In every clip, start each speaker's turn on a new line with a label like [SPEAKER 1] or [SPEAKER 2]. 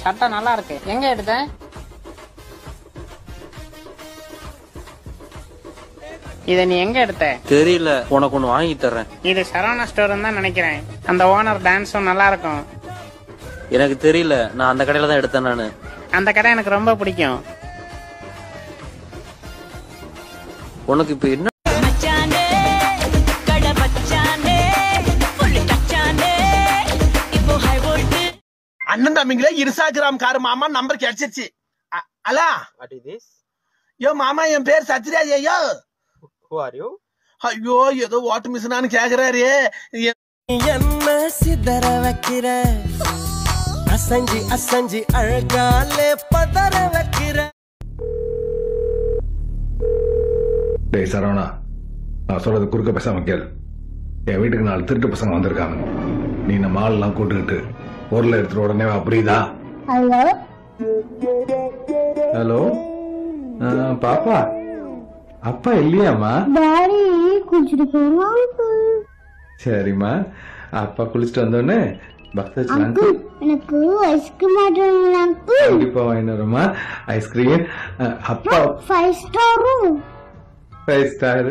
[SPEAKER 1] சட்டை நல்லா இருக்கு. எங்க எடுத்த? இத நீ எங்க எடுத்த?
[SPEAKER 2] தெரியல, உனக்கு ஒண்ணு வாங்கி தர்றேன்.
[SPEAKER 1] இது சரவணா ஸ்டோர் தான் நினைக்கிறேன். அந்த ஓனர் டான்ஸும் நல்லா இருக்கும்.
[SPEAKER 2] எனக்கு தெரியல, நான் அந்த கடையில தான் எடுத்தேன். நானு
[SPEAKER 1] அந்த கடை எனக்கு ரொம்ப பிடிக்கும்.
[SPEAKER 2] உனக்கு இப்ப என்ன?
[SPEAKER 3] அண்ணன் தம்பிங்களே இருசாகிராம் காரு மாமா நம்பர் கிடைச்சிருச்சு. அலா யோ மாமா, என் பேர் சத்யராஜ். ஐயோ ஐயோ, ஏதோ வாட்டு மிஷினான்னு கேக்குறாரு.
[SPEAKER 4] என்ன சிதற வைக்கிற, அசஞ்சி அசஞ்சி அழகாலே பதற வைக்கிற.
[SPEAKER 5] டேய் சரவணா, நான் சொல்றது குறுக்க பேசாம கேள். என் வீட்டுக்கு 4 திருட்டு பசங்க வந்திருக்காங்க. நீ நம்ம ஆள்லாம் கூட்டுக்கிட்டு பொருளை எடுத்துட்டு உடனே வா, புரியுதா?
[SPEAKER 6] ஹலோ
[SPEAKER 5] ஹலோ பாப்பா, அப்பா இல்லையாமா?
[SPEAKER 6] டாடி குளிச்சுட்டு போறாங்க.
[SPEAKER 5] சரிம்மா, அப்பா குளிச்சுட்டு வந்தோடனே
[SPEAKER 6] அங்கிள் எனக்கு ஐஸ்கிரீம் ஆர்டர் அங்கிள்.
[SPEAKER 5] கண்டிப்பா வாங்கினோம்மா ஐஸ்கிரீம். அப்பா
[SPEAKER 6] 5 ஸ்டாரும்
[SPEAKER 5] 5 ஸ்டார்.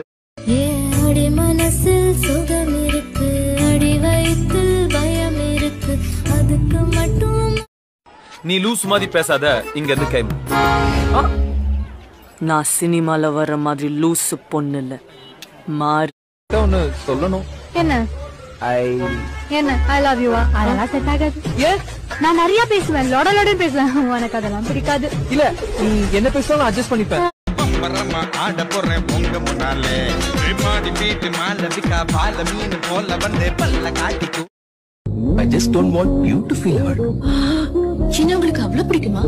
[SPEAKER 7] அடி மனசில் சுகம் இருக்கு, அடி வயிற்று பயம் இருக்கு, அதுக்கு மட்டும்.
[SPEAKER 8] நீ லூஸ் மாதிரி பேசாத, இங்க இருந்து கேம்.
[SPEAKER 9] நான் சினிமால வர்ற மாதிரி லூசு பொண்ணு இல்ல. மாறி
[SPEAKER 8] ஒன்னு சொல்லணும்.
[SPEAKER 6] என்ன ஐ லவ் யூ அதெல்லாம் செட் ஆகாது. நான் நிறைய பேசுவேன், லொட பேசுவேன். உனக்கு அதெல்லாம் பிடிக்காது.
[SPEAKER 8] இல்ல, நீ என்ன பேசுவாலும் அட்ஜஸ்ட் பண்ணிப்பேன்.
[SPEAKER 3] ஆட போறேன் பொங்க முன்னாலே வீட்டு மால விக்கா பால மீன் போல வந்து பல்ல காட்டிக்கும்.
[SPEAKER 8] I just don't want you to feel hurt.
[SPEAKER 7] சின்ன உங்களுக்கு அவ்வளவு பிடிக்குமா?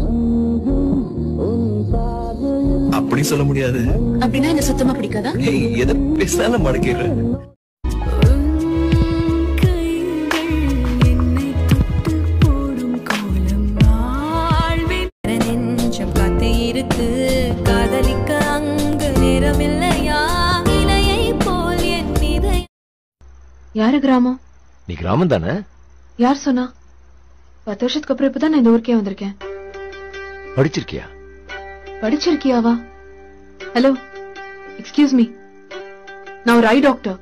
[SPEAKER 8] அப்படி சொல்ல முடியாது.
[SPEAKER 7] அப்படின்னா என்ன சுத்தமா பிடிக்காதா?
[SPEAKER 8] எதை பேசினாலும் மடக்கிடுறேன்.
[SPEAKER 7] இருக்கு காதலிக்க அங்கு நேரம் இல்லையா, இலையை போல் என் மீது.
[SPEAKER 9] யாரு கிராமம்?
[SPEAKER 8] நீ கிராமம் தானே?
[SPEAKER 9] யார் சொன்னா? 10 வருஷத்துக்கு அப்புறம் இப்பதான் நான் இந்த ஊருக்கே வந்திருக்கேன்.
[SPEAKER 8] படிச்சிருக்கியா?
[SPEAKER 9] படிச்சிருக்கியாவா? ஹலோ, எக்ஸ்கியூஸ் மீ, நான் ஒரு ஐ டாக்டர்.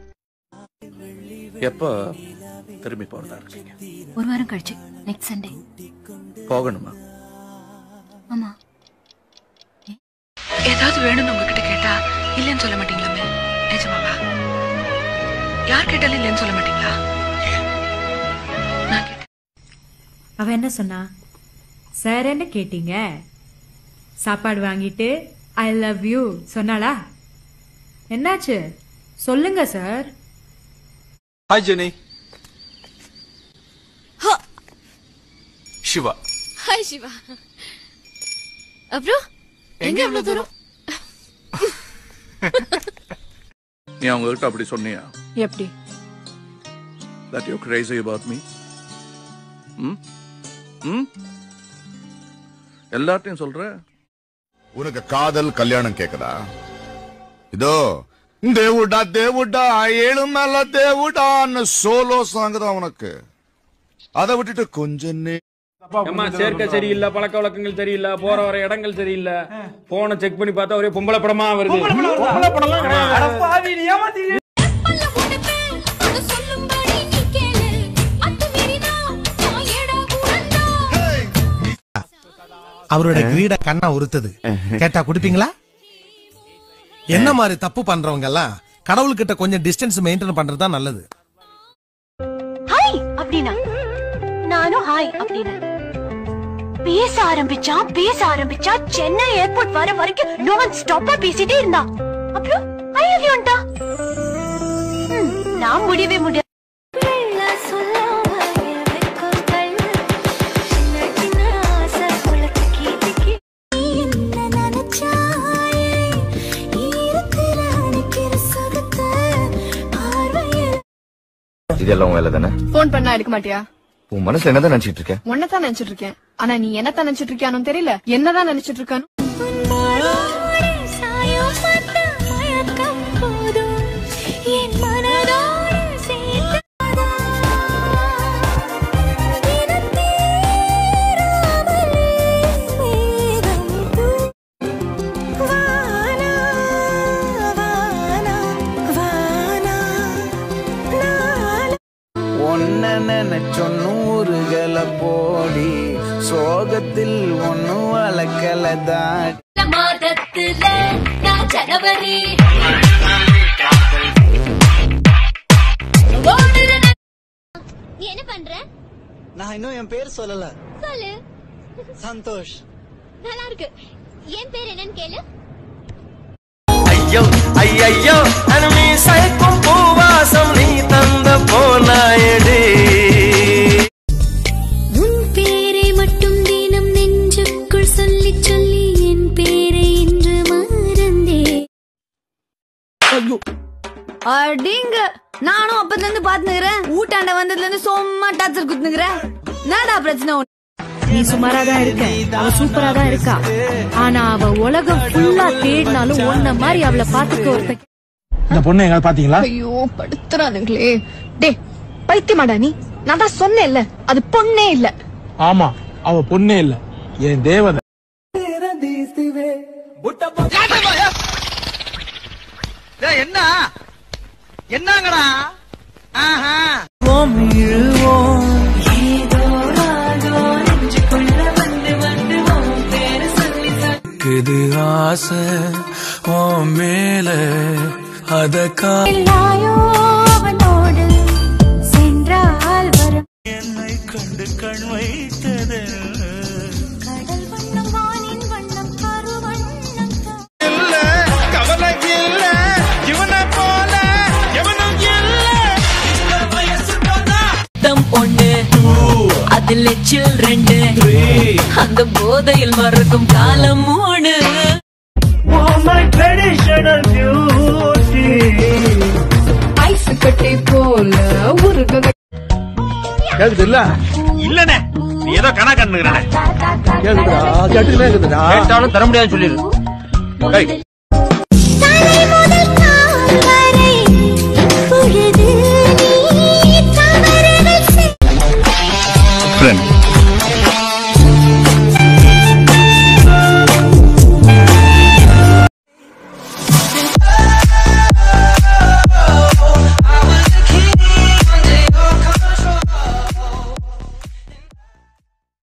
[SPEAKER 8] எப்ப திரும்பி போறதா இருக்கீங்க?
[SPEAKER 7] 1 வாரம் கழிச்சு, நெக்ஸ்ட் சண்டே
[SPEAKER 8] போகணுமா?
[SPEAKER 7] ஆமா.
[SPEAKER 9] ஏதாவது வேணும்னு உங்ககிட்ட கேட்டா இல்லன்னு சொல்ல மாட்டீங்களா? நிஜமாவா? யார் கேட்டாலும் இல்லன்னு சொல்ல மாட்டீங்களா?
[SPEAKER 10] அவ என்ன சொன்னா? சார் என்ன கேட்டீங்க? சாப்பாடு வாங்கிட்டு ஐ லவ் யூ சொன்னாளா? என்னாச்சு சொல்லுங்க sir.
[SPEAKER 8] Hi Jenny. Siva.
[SPEAKER 7] Hi Siva. அப்புறம் எங்க அவ்வளவு தூரம்?
[SPEAKER 8] நீ அவங்க கிட்ட அப்படி சொன்னியா?
[SPEAKER 9] எப்படி?
[SPEAKER 8] That you're crazy about me? எல்லார்ட்டையும் சொல்ற.
[SPEAKER 11] உனக்கு காதல் கல்யாணம் கேக்குதா? இதோ தேவுடா தேவுடா ஏழு மேல தேவுடான்னு சோலோ சாங் தான் உனக்கு. அதை விட்டுட்டு கொஞ்சம்
[SPEAKER 12] சேர்க்கை சரியில்லை, பழக்க வழக்கங்கள் சரியில்லை, போற வர இடங்கள் சரியில்லை, போன செக் பண்ணி பார்த்தா ஒரே பொம்பளை படமா வருது.
[SPEAKER 4] அவரோட கிரீட கண்ணா உறுத்துது. கேட்டா குடுப்பீங்களா? என்ன மாதிரி தப்பு பண்றவங்க எல்லாம் கடவுள்கிட்ட கொஞ்சம் டிஸ்டன்ஸ் மெயின்டைன் பண்றது தான் நல்லது.
[SPEAKER 6] ஹாய் அப்படினா நானும் ஹாய் அப்படினா பேச ஆரம்பிச்சா சென்னை ஏர்போர்ட் வர வரைக்கும் நான் ஸ்டாப்பா பேசிட்டே இருந்தா. அப்புறம் ஐ லவ் யூன்டா. நான் முடியவே முடியாது.
[SPEAKER 8] இதெல்லாம் உன் வேலை தானே?
[SPEAKER 9] போன் பண்ணா எடுக்க மாட்டியா?
[SPEAKER 8] உன் மனசுல என்னதான் நினைச்சிட்டு இருக்க?
[SPEAKER 9] உன்னதான் நினைச்சிட்டு இருக்கேன். ஆனா நீ என்னத்தான் நினைச்சிட்டு இருக்கியானு தெரியல. என்னதான் நினைச்சிட்டு இருக்கானு.
[SPEAKER 13] ஒன்னும் வளர்க்கலதான்
[SPEAKER 6] மாதத்துல நான் ஜனவரி நீ என்ன பண்ற?
[SPEAKER 13] நான் இன்னும் என் பேர் சொல்லல.
[SPEAKER 6] சொல்லு.
[SPEAKER 13] சந்தோஷ்.
[SPEAKER 6] நல்லா இருக்கு. என் பேர் என்னன்னு கேளு.
[SPEAKER 14] ஐயோ ஐயோ அனுமி சைக்கும் பூவாசம் நீ தந்த போனாயடி.
[SPEAKER 6] உன் பேரை மட்டும் தினம் நெஞ்சுக்குள் சொல்லி சொல்லி என் பேரை இன்று மறந்தே.
[SPEAKER 7] அடிங்க நானும் அப்பத்துல இருந்து பாத்துக்கிறேன். ஊட்டாண்ட வந்ததுல இருந்து சும்மா டார்ச்சர் குத்துனுக்குறேன். என்னடா பிரச்சனை?
[SPEAKER 10] நீ சுமாரா தான் இருக்க, அவ சூப்பரா தான் இருக்கா. ஆனா அவ உலகம் ஃபுல்லா தேடினாலும் ஒன்ன மாதிரி அவளை பாத்துக்க ஒருத்த.
[SPEAKER 3] இந்த பொண்ணு எங்க பாத்தீங்களா?
[SPEAKER 7] ஐயோ படுத்துறானுங்களே. டே பைத்தியமாடா நீ? நான் தான் சொன்னேன்ல அது பொண்ணே இல்ல.
[SPEAKER 3] ஆமா அவ பொண்ணே இல்ல, என் தேவதை. என்ன என்னங்கடா?
[SPEAKER 14] இது ஆசை ஓ மேல அத
[SPEAKER 6] அவனோடு சென்றால் வரும்
[SPEAKER 14] என்னை கண்டு கண் வைத்தது
[SPEAKER 6] கடல் வண்ணம் வானின் வண்ணம் கருவண்ணம்
[SPEAKER 14] இல்ல கவலை இல்ல இவனை போல எவனும் இல்ல இந்த வயசு தம் பொண்ணு அதில் எச்சில் 2 அந்த போதையில் மறக்கும் காலம் 3
[SPEAKER 7] ஐஸ் கட்டி போல உருக.
[SPEAKER 3] கேக்குது இல்ல?
[SPEAKER 12] இல்லனே நீ ஏதோ கணா கண்ணுகிறனே.
[SPEAKER 3] கேக்குதா? கேட்டுக்கிட்டே இருக்குதுடா.
[SPEAKER 2] கேட்டாலும் தர முடியாதுன்னு சொல்லிடு.